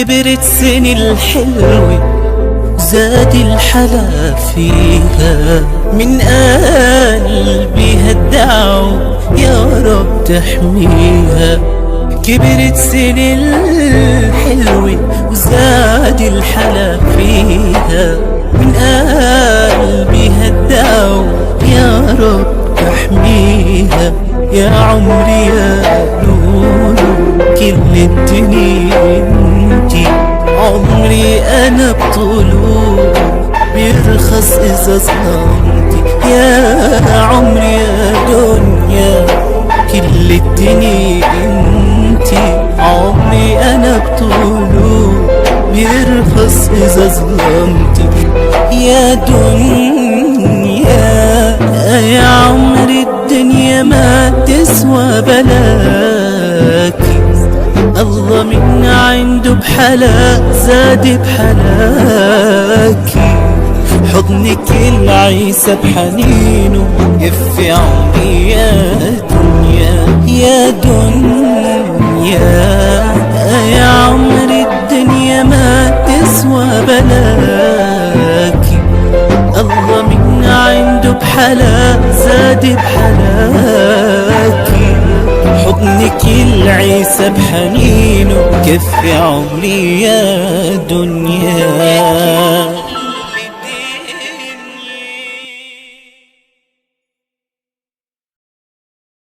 كبرت سن الحلوة زاد الحلا فيها، من قلبي هالدعوة يا رب تحميها. كبرت سن الحلوة وزاد الحلا فيها، من قلبي هالدعوة يا رب تحميها. يا عمري يا نور كل الدنيا انتي، عمري انا بطلوع بيرخص اذا ظلمتي. يا عمري يا دنيا كل الدنيا انتي، عمري انا بطلوع بيرخص اذا ظلمتي. يا دنيا يا عمري الدنيا ما تسوى بلاكي، الله من عنده بحلا زاد بحلاكي. حضنك العيسى بحنينه يفي عمري يا دنيا. يا دنيا يا عمري الدنيا ما تسوى بلاكي، الله من عنده بحلا زاد بحلاكي. حضنك العيسى بحنينه كفي عمري يا دنيا.